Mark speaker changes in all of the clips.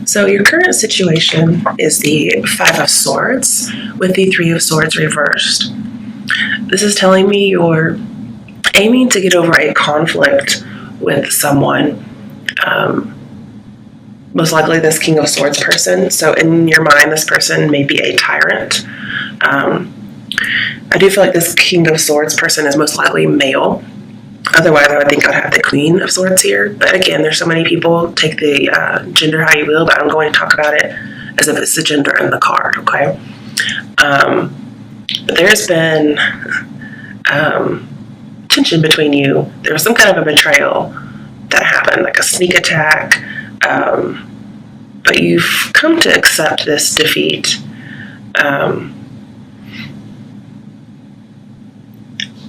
Speaker 1: So your current situation is the Five of Swords with the Three of Swords reversed. This is telling me you're aiming to get over a conflict with someone, most likely this King of Swords person. So in your mind, this person may be a tyrant. I do feel like this King of Swords person is most likely male. Otherwise, I would think I'd have the Queen of Swords here. But again, there's so many people. Take the gender how you will, but I'm going to talk about it as if it's the gender in the card, okay? But there's been tension between you. There was some kind of a betrayal that happened, like a sneak attack. But you've come to accept this defeat.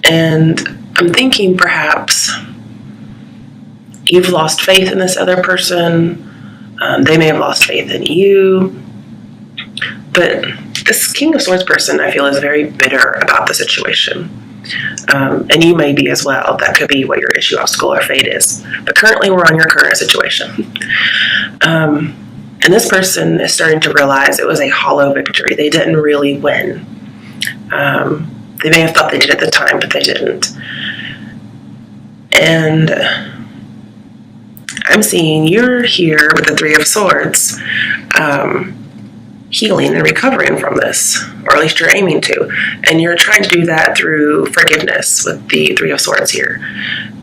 Speaker 1: And I'm thinking perhaps you've lost faith in this other person. They may have lost faith in you. But this King of Swords person, I feel, is very bitter about the situation. And you may be as well. That could be what your issue, obstacle, or fate is. But currently, we're on your current situation. And this person is starting to realize it was a hollow victory. They didn't really win. They may have thought they did at the time, but they didn't. And I'm seeing you're here with the Three of Swords, healing and recovering from this, or at least you're aiming to. And you're trying to do that through forgiveness with the Three of Swords here.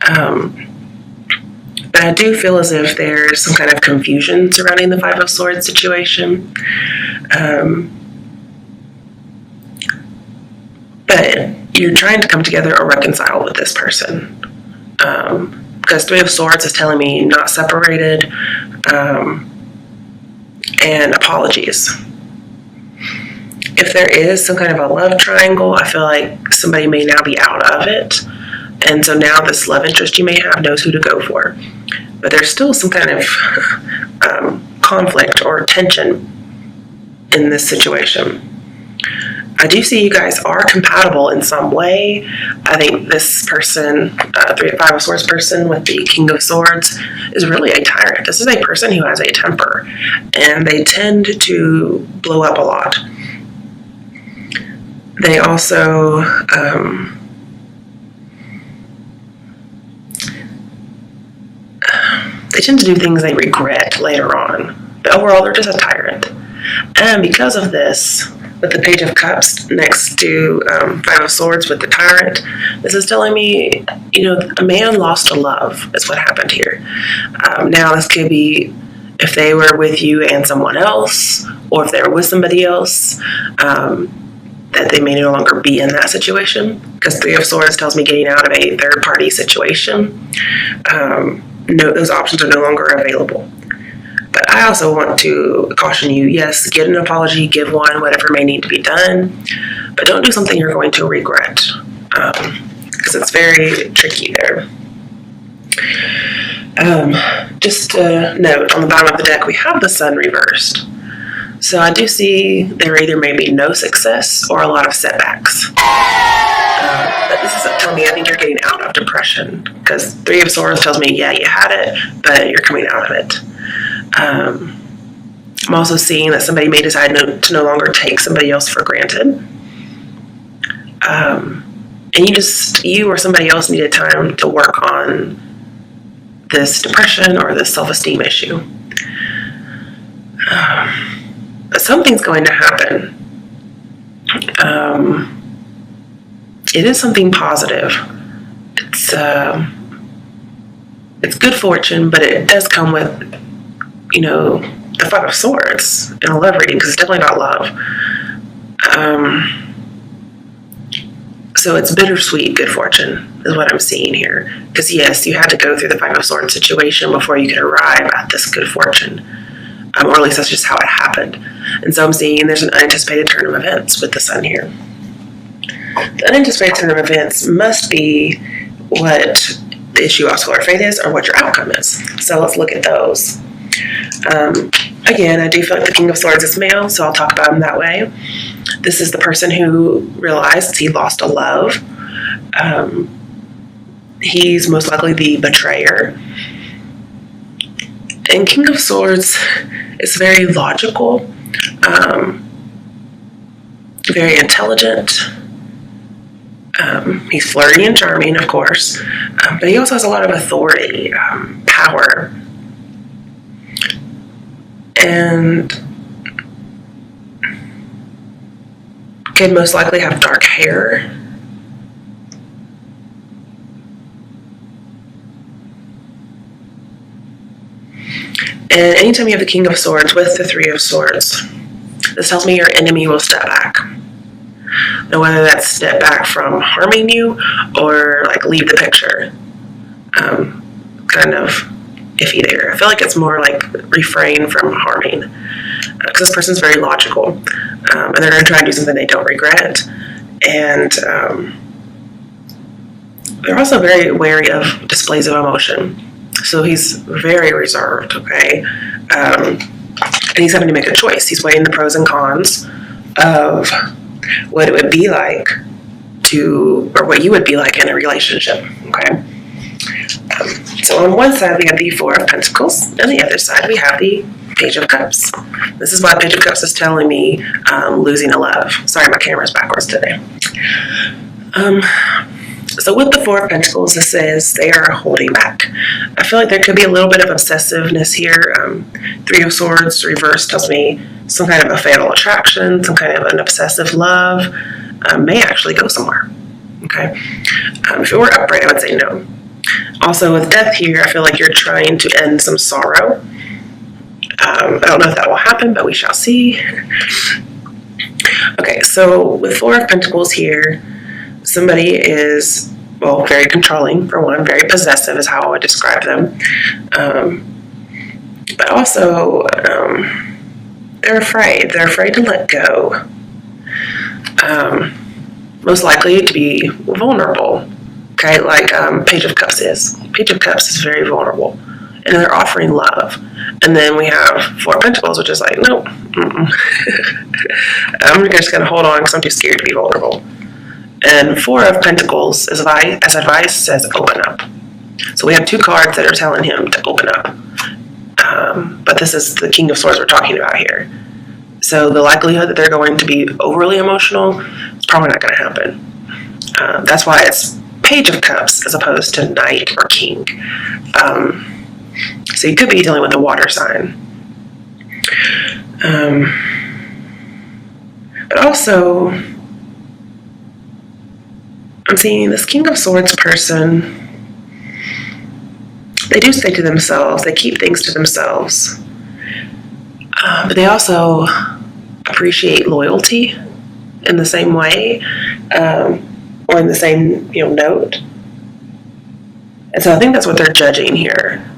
Speaker 1: But I do feel as if there's some kind of confusion surrounding the Five of Swords situation. But you're trying to come together or reconcile with this person. Because Three of Swords is telling me not separated, and apologies. If there is some kind of a love triangle, I feel like somebody may now be out of it. And so now this love interest you may have knows who to go for. But there's still some kind of conflict or tension in this situation. I do see you guys are compatible in some way. I think this person, Five of Swords person with the King of Swords, is really a tyrant. This is a person who has a temper, and they tend to blow up a lot. They also they tend to do things they regret later on. But overall, they're just a tyrant. And because of this, with the Page of Cups next to Five of Swords with the tyrant, this is telling me, a man lost a love is what happened here. Now, this could be if they were with you and someone else, or if they were with somebody else, that they may no longer be in that situation. Because Three of Swords tells me getting out of a third-party situation. Those options are no longer available. But I also want to caution you, yes, get an apology, give one, whatever may need to be done, but don't do something you're going to regret, because it's very tricky there. Just a note, on the bottom of the deck, we have the Sun reversed. So I do see there either may be no success or a lot of setbacks. But this is telling me I think you're getting out of depression, because Three of Swords tells me, yeah, you had it, but you're coming out of it. I'm also seeing that somebody may decide to no longer take somebody else for granted. And you or somebody else needed time to work on this depression or this self-esteem issue. But something's going to happen. It is something positive. It's good fortune, but it does come with, the Five of Swords in a love reading, because it's definitely not love. So it's bittersweet good fortune is what I'm seeing here. Because yes, you had to go through the Five of Swords situation before you could arrive at this good fortune. Or at least that's just how it happened. And so I'm seeing there's an unanticipated turn of events with the Sun here. The unanticipated turn of events must be what the issue, obstacle, or fate is, or what your outcome is. So let's look at those. Again, I do feel like the King of Swords is male, so I'll talk about him that way. This is the person who realized he lost a love. He's most likely the betrayer. And King of Swords is very logical, very intelligent. He's flirty and charming, of course, but he also has a lot of authority, power, and could most likely have dark hair. And anytime you have the King of Swords with the Three of Swords, this tells me your enemy will step back. Now, whether that's step back from harming you or like leave the picture, kind of iffy there. I feel like it's more like refrain from harming, because this person's very logical, and they're going to try and do something they don't regret, and they're also very wary of displays of emotion. So he's very reserved, okay? And he's having to make a choice. He's weighing the pros and cons of what it would be like or what you would be like in a relationship, okay? So on one side, we have the Four of Pentacles, and the other side, we have the Page of Cups. This is why Page of Cups is telling me losing a love. Sorry, my camera's backwards today. So with the Four of Pentacles, this says they are holding back. I feel like there could be a little bit of obsessiveness here. Three of Swords reversed tells me some kind of a fatal attraction, some kind of an obsessive love may actually go somewhere. Okay. If it were upright, I would say no. Also with Death here, I feel like you're trying to end some sorrow. I don't know if that will happen, but we shall see. Okay, so with Four of Pentacles here, somebody is, well, very controlling, for one, very possessive is how I would describe them. But also, they're afraid. They're afraid to let go. Most likely to be vulnerable. Okay, like Page of Cups is. Page of Cups is very vulnerable. And they're offering love. And then we have Four of Pentacles, which is like, no. I'm just going to hold on because I'm too scared to be vulnerable. And Four of Pentacles, as advice, says open up. So we have two cards that are telling him to open up. But this is the King of Swords we're talking about here. So the likelihood that they're going to be overly emotional is probably not going to happen. That's why it's Page of Cups as opposed to Knight or King. So you could be dealing with a water sign. But also, I'm seeing this King of Swords person, they do stay to themselves, they keep things to themselves, but they also appreciate loyalty in the same way, or in the same note. And so I think that's what they're judging here,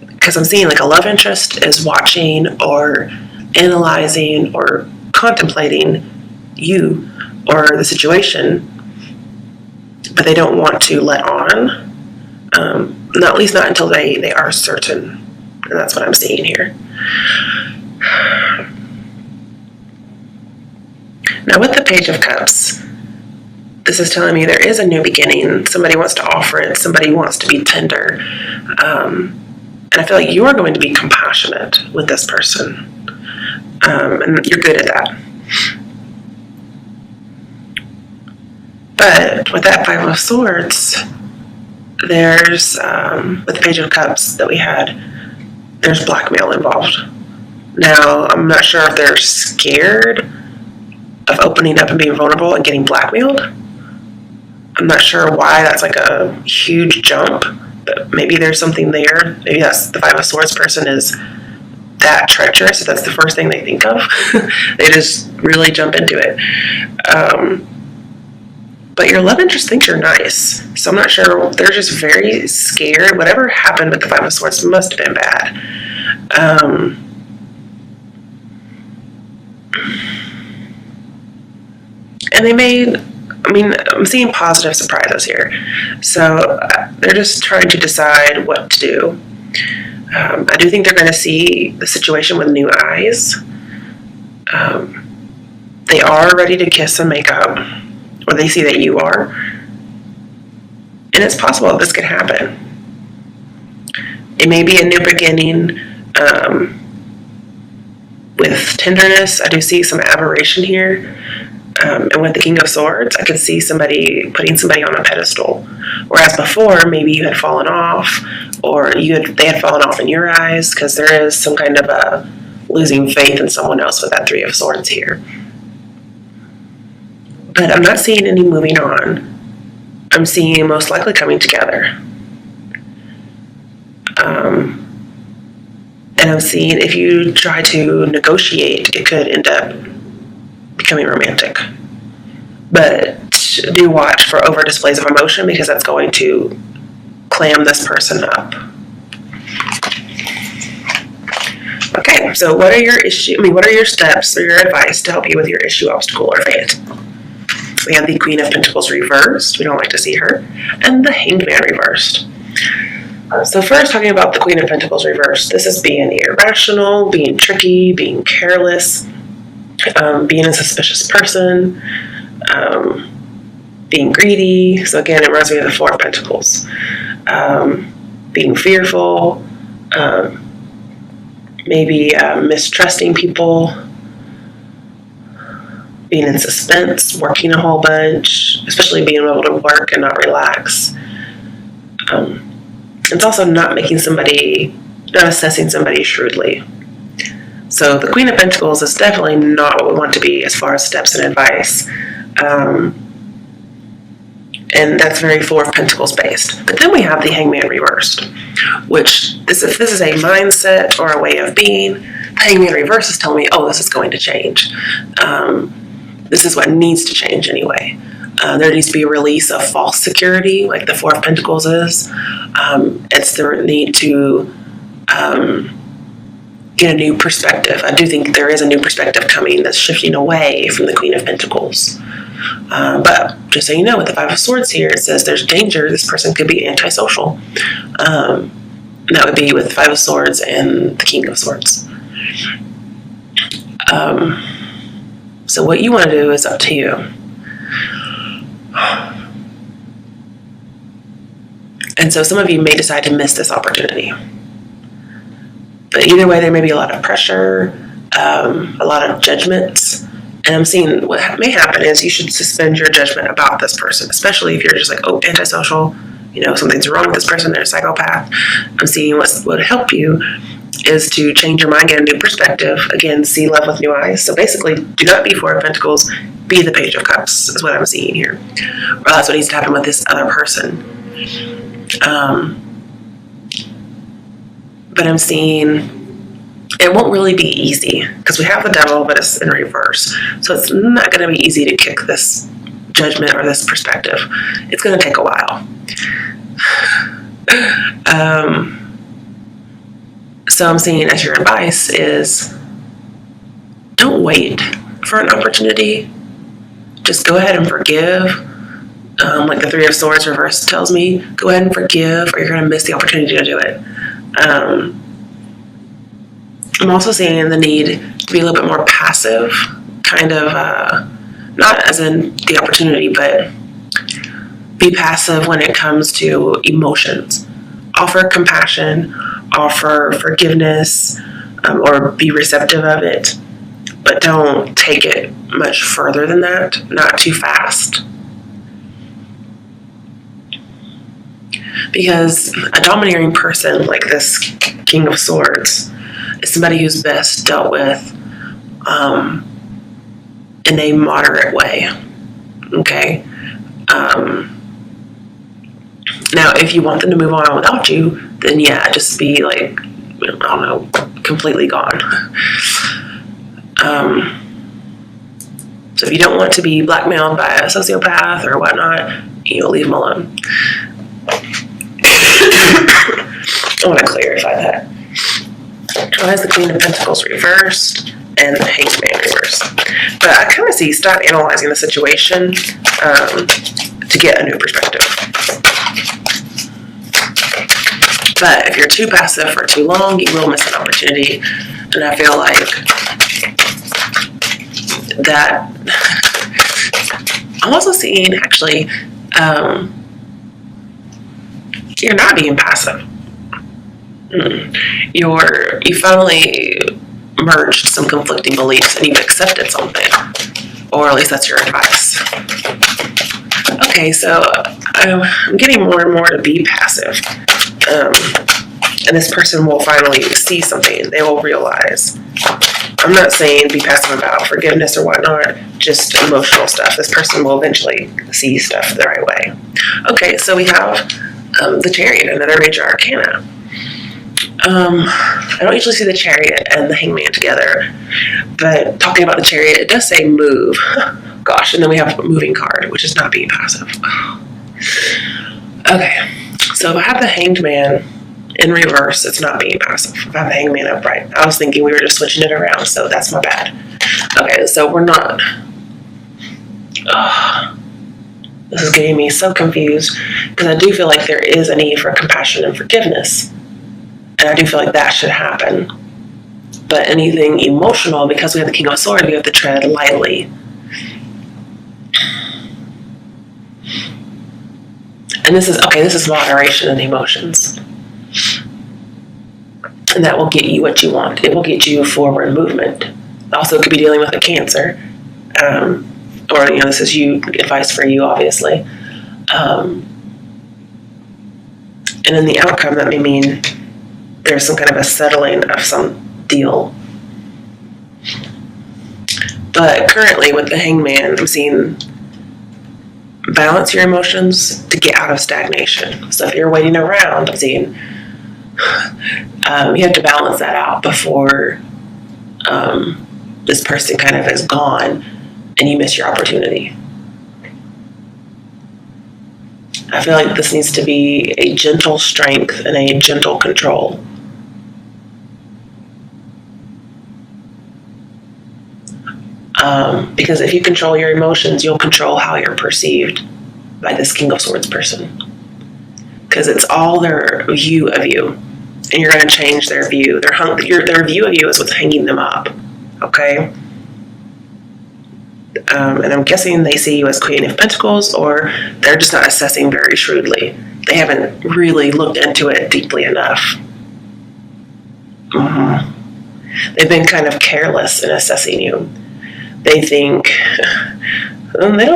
Speaker 1: because I'm seeing like a love interest is watching or analyzing or contemplating you or the situation, but they don't want to let on, at least not until they are certain. And that's what I'm seeing here. Now with the Page of Cups, this is telling me there is a new beginning. Somebody wants to offer it. Somebody wants to be tender. And I feel like you are going to be compassionate with this person. And you're good at that. But with that Five of Swords, there's, with the Page of Cups that we had, there's blackmail involved. Now, I'm not sure if they're scared of opening up and being vulnerable and getting blackmailed. I'm not sure why that's like a huge jump, but maybe there's something there. Maybe that's the Five of Swords person is that treacherous, if that's the first thing they think of. They just really jump into it. But your love interest thinks you're nice. So I'm not sure. They're just very scared. Whatever happened with the Five of Swords must have been bad. And they made, I'm seeing positive surprises here. So they're just trying to decide what to do. I do think they're going to see the situation with new eyes. They are ready to kiss and make up, or they see that you are. And it's possible that this could happen. It may be a new beginning with tenderness. I do see some aberration here. And with the King of Swords, I could see somebody putting somebody on a pedestal. Whereas before, maybe you had fallen off, or they had fallen off in your eyes, because there is some kind of a losing faith in someone else with that Three of Swords here. But I'm not seeing any moving on. I'm seeing most likely coming together. And I'm seeing if you try to negotiate, it could end up becoming romantic. But do watch for over displays of emotion, because that's going to clam this person up. Okay, so what are your steps or your advice to help you with your issue, obstacle, or fate? We have the Queen of Pentacles reversed. We don't like to see her. And the Hanged Man reversed. So first, talking about the Queen of Pentacles reversed. This is being irrational, being tricky, being careless, being a suspicious person, being greedy. So again, it reminds me of the Four of Pentacles. Being fearful, maybe mistrusting people, being in suspense, working a whole bunch, especially being able to work and not relax. It's also not assessing somebody shrewdly. So the Queen of Pentacles is definitely not what we want to be as far as steps and advice. And that's very Four of Pentacles based. But then we have the Hangman reversed, which if this is a mindset or a way of being, the Hangman reversed is telling me, oh, this is going to change. This is what needs to change anyway. There needs to be a release of false security, like the Four of Pentacles is. It's the need to get a new perspective. I do think there is a new perspective coming that's shifting away from the Queen of Pentacles. But just so you know, with the Five of Swords here, it says there's danger. This person could be antisocial. And that would be with the Five of Swords and the King of Swords. So what you want to do is up to you. And so some of you may decide to miss this opportunity. But either way, there may be a lot of pressure, a lot of judgments. And I'm seeing what may happen is you should suspend your judgment about this person, especially if you're just like, oh, antisocial, something's wrong with this person, they're a psychopath. I'm seeing what would help you is to change your mind, get a new perspective. Again, see love with new eyes. So basically, do not be Four of Pentacles, be the Page of Cups, is what I'm seeing here. Or that's what needs to happen with this other person. But I'm seeing it won't really be easy, because we have the Devil, but it's in reverse. So it's not going to be easy to kick this judgment or this perspective. It's going to take a while. So I'm saying as your advice is, don't wait for an opportunity. Just go ahead and forgive. Like the Three of Swords reverse tells me, go ahead and forgive, or you're going to miss the opportunity to do it. I'm also seeing the need to be a little bit more passive, kind of, not as in the opportunity, but be passive when it comes to emotions. Offer compassion, offer forgiveness, or be receptive of it, but don't take it much further than that, not too fast. Because a domineering person like this King of Swords is somebody who's best dealt with in a moderate way. Okay? Now, if you want them to move on without you, then yeah, just be like, I don't know, completely gone. So if you don't want to be blackmailed by a sociopath or whatnot, leave them alone. I want to clarify that. Why is the Queen of Pentacles reversed and the Hanged Man reversed? But I kind of see, stop analyzing the situation to get a new perspective. But if you're too passive for too long, you will miss an opportunity. And I feel like that I'm also seeing, actually, you're not being passive. You finally merged some conflicting beliefs and you've accepted something, or at least that's your advice. Okay, so I'm getting more and more to be passive, and this person will finally see something. They will realize. I'm not saying be passive about forgiveness or whatnot, just emotional stuff. This person will eventually see stuff the right way. Okay, so we have the Chariot, another major arcana. I don't usually see the Chariot and the Hangman together, but talking about the Chariot, it does say move. Gosh, and then we have a moving card, which is not being passive. Okay, so if I have the Hanged Man in reverse, it's not being passive. If I have the Hanged Man upright, I was thinking we were just switching it around, so that's my bad. Okay, so we're not. This is getting me so confused because I do feel like there is a need for compassion and forgiveness. And I do feel like that should happen. But anything emotional, because we have the King of Swords, we have to tread lightly. And this is moderation in the emotions. And that will get you what you want. It will get you forward movement. Also, it could be dealing with a Cancer. Or, this is advice for you, obviously. And in the outcome, that may mean there's some kind of a settling of some deal. But currently, with the Hangman, I'm seeing balance your emotions to get out of stagnation. So if you're waiting around, I'm seeing you have to balance that out before this person kind of is gone and you miss your opportunity. I feel like this needs to be a gentle strength and a gentle control. Because if you control your emotions, you'll control how you're perceived by this King of Swords person. Because it's all their view of you. And you're going to change their view. Their view of you is what's hanging them up. Okay? And I'm guessing they see you as Queen of Pentacles, or they're just not assessing very shrewdly. They haven't really looked into it deeply enough. They've been kind of careless in assessing you. They don't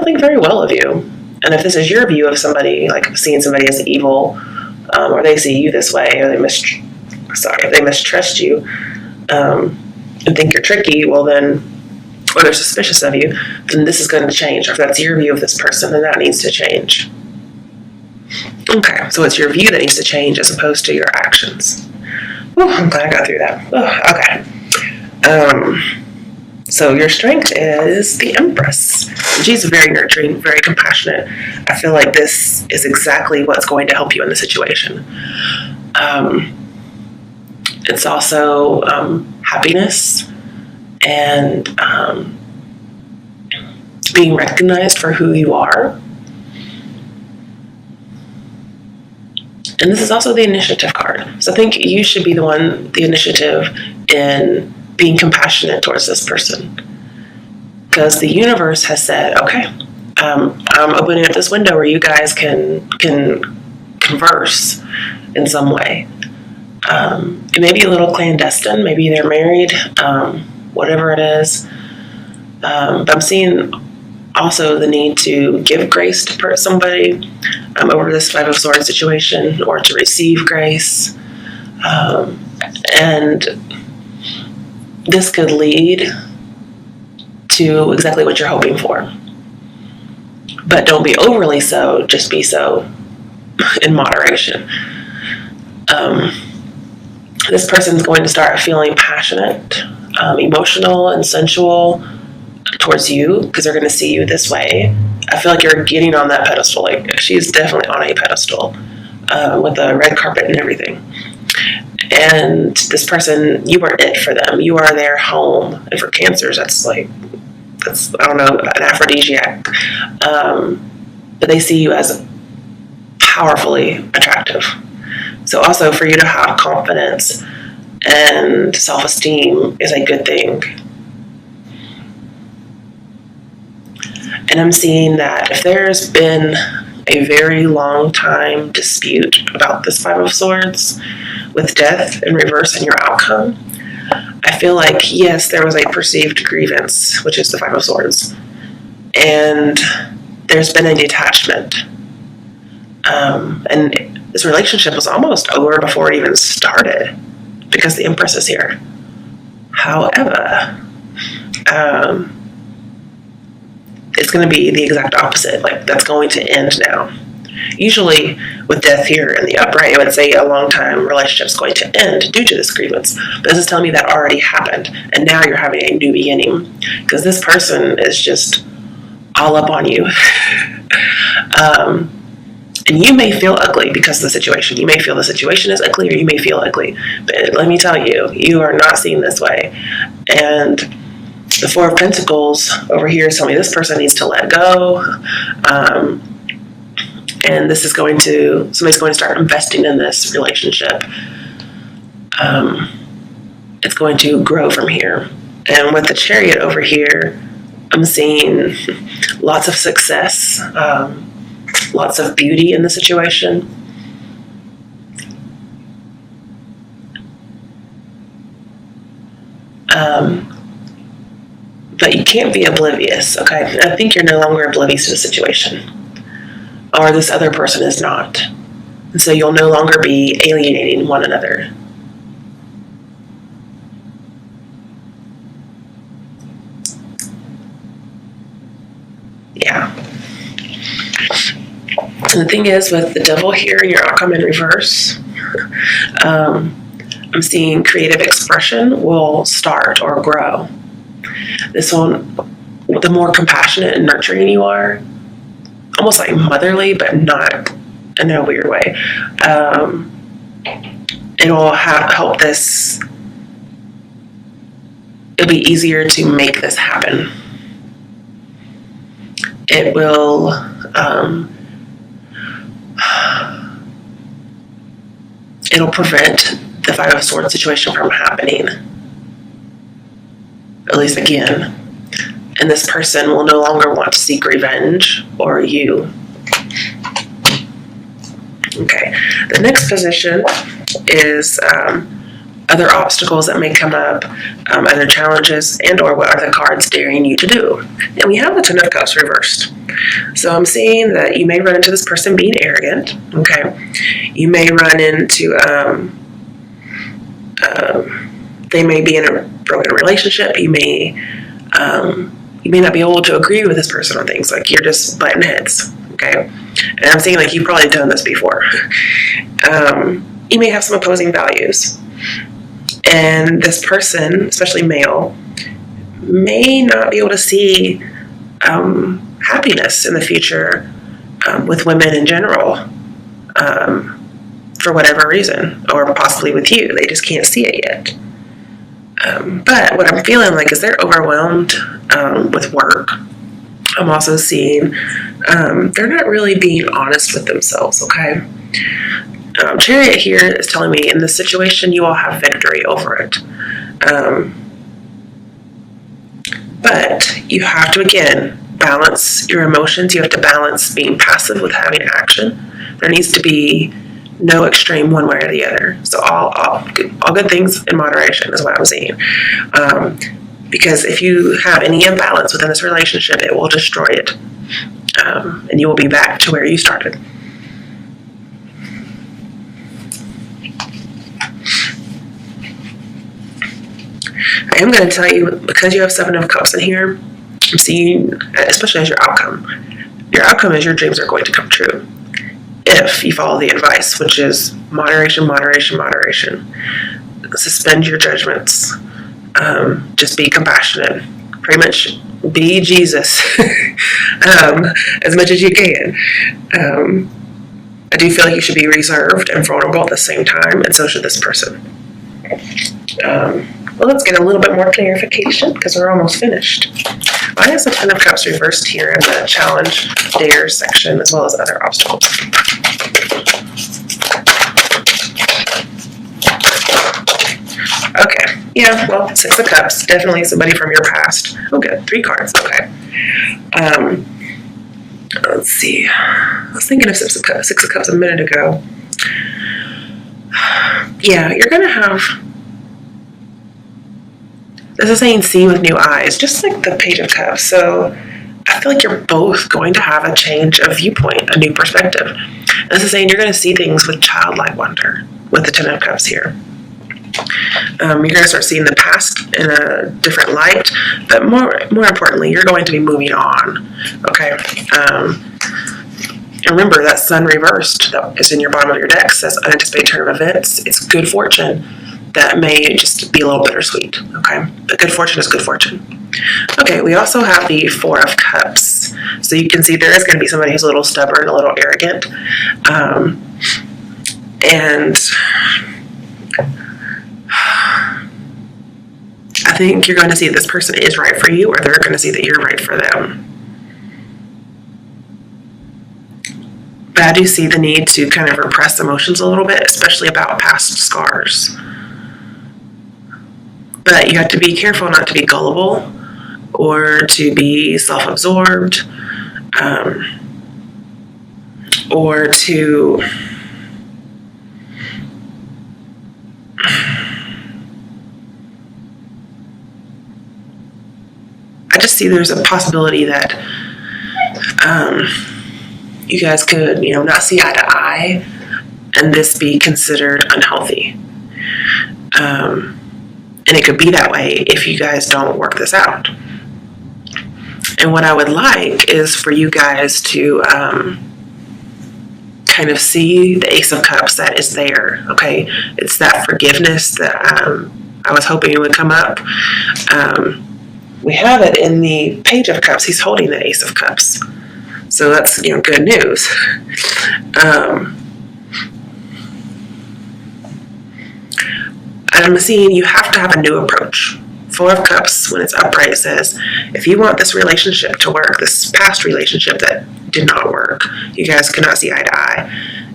Speaker 1: think very well of you. And if this is your view of somebody, like seeing somebody as evil, or they see you this way, or they mistrust you, and think you're tricky, well then, or they're suspicious of you, then this is going to change. Or if that's your view of this person, then that needs to change. Okay, so it's your view that needs to change as opposed to your actions. Whew, I'm glad I got through that. Okay. So your strength is the Empress. She's very nurturing, very compassionate. I feel like this is exactly what's going to help you in the situation. It's also happiness and being recognized for who you are. And this is also the initiative card. So I think you should be the initiative in being compassionate towards this person. Because the universe has said, okay, I'm opening up this window where you guys can converse in some way. It may be a little clandestine. Maybe they're married, whatever it is. But I'm seeing also the need to give grace to somebody over this Five of Swords situation, or to receive grace. And this could lead to exactly what you're hoping for. But don't be overly so, just be so in moderation. This person's going to start feeling passionate, emotional, and sensual towards you because they're going to see you this way. I feel like you're getting on that pedestal. Like, she's definitely on a pedestal with the red carpet and everything. And this person, you are it for them. You are their home. And for Cancers, that's I don't know, an aphrodisiac. But they see you as powerfully attractive. So also for you to have confidence and self-esteem is a good thing. And I'm seeing that if there's been a very long time dispute about this Five of Swords with death in reverse in your outcome. I feel like, yes, there was a perceived grievance, which is the Five of Swords, and there's been a detachment. And this relationship was almost over before it even started because the Empress is here. However, it's going to be the exact opposite. Like, that's going to end now. Usually with death here in the upright, I would say a long time relationship is going to end due to this grievance. But this is telling me that already happened, and now you're having a new beginning because this person is just all up on you. And you may feel ugly because of the situation. You may feel the situation is ugly, or you may feel ugly. But let me tell you, you are not seen this way. And the Four of Pentacles over here is telling me this person needs to let go. And this is somebody's going to start investing in this relationship. It's going to grow from here. And with the Chariot over here, I'm seeing lots of success, lots of beauty in the situation. But you can't be oblivious, okay? I think you're no longer oblivious to the situation. Or this other person is not. And so you'll no longer be alienating one another. Yeah. And the thing is, with the Devil here and your outcome in reverse, I'm seeing creative expression will start or grow. This one, the more compassionate and nurturing you are, almost like motherly, but not in a weird way, it'll help this. It'll be easier to make this happen. It will it'll prevent the Five of Swords situation from happening, at least again. And this person will no longer want to seek revenge or you. Okay, the next position is other obstacles that may come up, other challenges, and or what are the cards daring you to do. And we have the Ten of Cups reversed. So I'm seeing that you may run into this person being arrogant, okay? You may run into, they may be in a broken relationship. You may not be able to agree with this person on things. Like, you're just butting heads, okay? And I'm saying, like, you've probably done this before. You may have some opposing values. And this person, especially male, may not be able to see happiness in the future with women in general for whatever reason, or possibly with you. They just can't see it yet. But what I'm feeling like is they're overwhelmed with work. I'm also seeing they're not really being honest with themselves, okay? Chariot here is telling me in this situation you all have victory over it. But you have to, again, balance your emotions. You have to balance being passive with having action. There needs to be no extreme one way or the other. So all good things in moderation is what I'm seeing. Because if you have any imbalance within this relationship, it will destroy it. And you will be back to where you started. I am going to tell you, because you have Seven of Cups in here, I'm seeing, especially as your outcome is your dreams are going to come true. If you follow the advice, which is moderation, moderation, moderation. Suspend your judgments. Just be compassionate. Pretty much be Jesus as much as you can. I do feel like you should be reserved and vulnerable at the same time, and so should this person. Well, let's get a little bit more clarification because we're almost finished. I have the Ten of Cups reversed here in the challenge dares section, as well as other obstacles. Okay, yeah, well, Six of Cups, definitely somebody from your past. Oh, good, 3 cards, okay. Let's see. I was thinking of Six of Cups a minute ago. Yeah, you're going to have... This is saying see with new eyes, just like the Page of Cups. So I feel like you're both going to have a change of viewpoint, a new perspective. This is saying you're going to see things with childlike wonder with the Ten of Cups here. You're going to start seeing the past in a different light, but more importantly, you're going to be moving on. Okay. And remember that Sun reversed that is in your bottom of your deck says unanticipated turn of events. It's good fortune that may just be a little bittersweet. Okay, but good fortune is good fortune. Okay, we also have the Four of Cups. So you can see there is going to be somebody who's a little stubborn, a little arrogant, and I think you're going to see this person is right for you, or they're going to see that you're right for them. But I do see the need to kind of repress emotions a little bit, especially about past scars. But you have to be careful not to be gullible or to be self-absorbed, or to I just see there's a possibility that you guys could, not see eye to eye, and this be considered unhealthy. And it could be that way if you guys don't work this out. And what I would like is for you guys to kind of see the Ace of Cups that is there, okay? It's that forgiveness that I was hoping it would come up. We have it in the Page of Cups. He's holding the Ace of Cups. So that's, good news. I'm seeing you have to have a new approach. Four of Cups, when it's upright, it says, if you want this relationship to work, this past relationship that did not work, you guys cannot see eye to eye.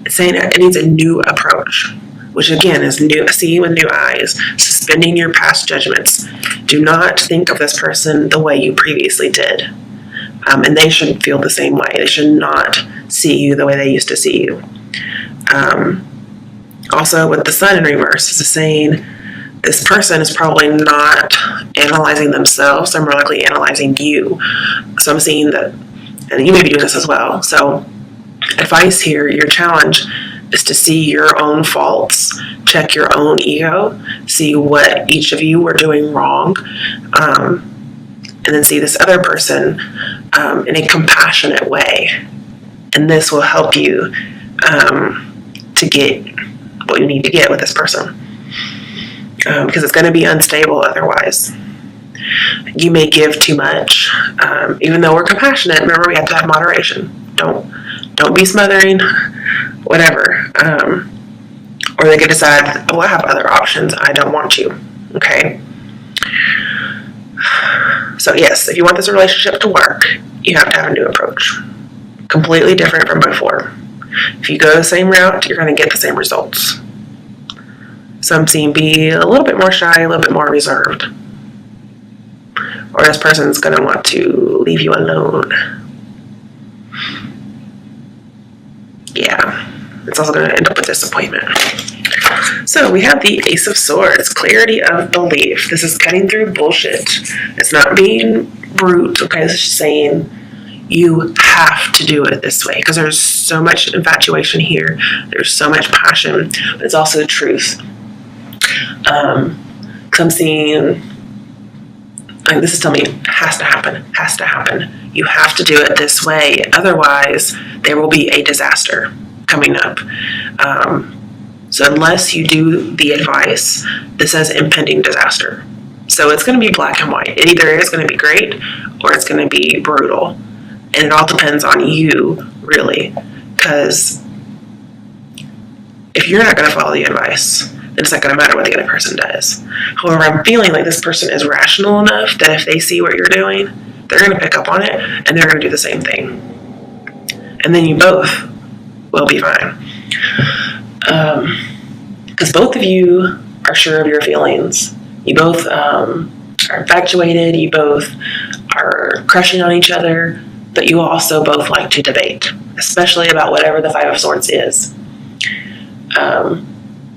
Speaker 1: It's saying that it needs a new approach, which again is new, seeing with new eyes, suspending your past judgments. Do not think of this person the way you previously did. And they should feel the same way. They should not see you the way they used to see you. Also, with the Sun in reverse, it's saying this person is probably not analyzing themselves. They're more likely analyzing you. So I'm seeing that, and you may be doing this as well. So advice here, your challenge is to see your own faults, check your own ego, see what each of you were doing wrong, and then see this other person in a compassionate way. And this will help you to get what you need to get with this person. Because it's going to be unstable otherwise. You may give too much. Even though we're compassionate, remember we have to have moderation. Don't be smothering, whatever. Or they could decide, I have other options. I don't want you. Okay? So yes, if you want this relationship to work, you have to have a new approach. Completely different from before. If you go the same route, you're going to get the same results. So I'm seeing be a little bit more shy, a little bit more reserved. Or this person's going to want to leave you alone. Yeah, it's also going to end up with disappointment. So we have the Ace of Swords, clarity of belief. This is cutting through bullshit. It's not being brute, okay? This is just saying you have to do it this way because there's so much infatuation here. There's so much passion, but it's also the truth. Because I'm seeing, this is telling me, has to happen. You have to do it this way. Otherwise, there will be a disaster coming up. So unless you do the advice, this says impending disaster. So it's going to be black and white. It either is going to be great or it's going to be brutal. And it all depends on you, really. Because if you're not going to follow the advice, then it's not going to matter what the other person does. However, I'm feeling like this person is rational enough that if they see what you're doing, they're going to pick up on it and they're going to do the same thing. And then you both will be fine. Because both of you are sure of your feelings. You both are infatuated. You both are crushing on each other. but you also both like to debate, especially about whatever the Five of Swords is.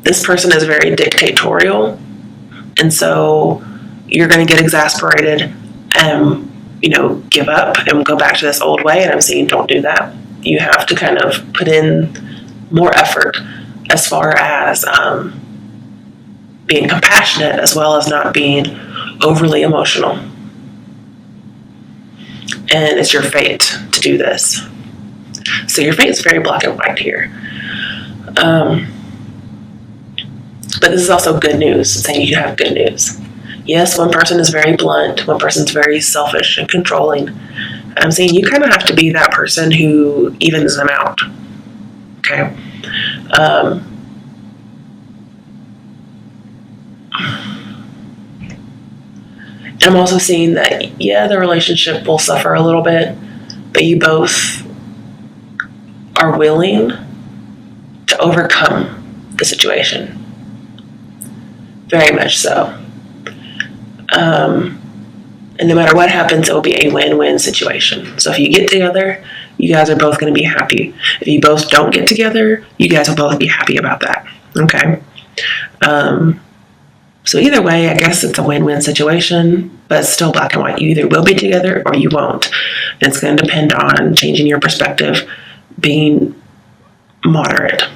Speaker 1: This person is very dictatorial, and so you're going to get exasperated and, give up and go back to this old way. And I'm saying don't do that. You have to kind of put in more effort as far as being compassionate as well as not being overly emotional. And it's your fate to do this. So your fate is very black and white here. But this is also good news. It's saying you have good news. Yes, one person is very blunt. One person's very selfish and controlling. I'm saying you kind of have to be that person who evens them out. Okay? And I'm also seeing that, the relationship will suffer a little bit, but you both are willing to overcome the situation. Very much so. And no matter what happens, it will be a win-win situation. So if you get together, you guys are both going to be happy. If you both don't get together, you guys will both be happy about that. Okay? So either way, I guess it's a win-win situation, but it's still black and white. You either will be together or you won't. And it's going to depend on changing your perspective, being moderate.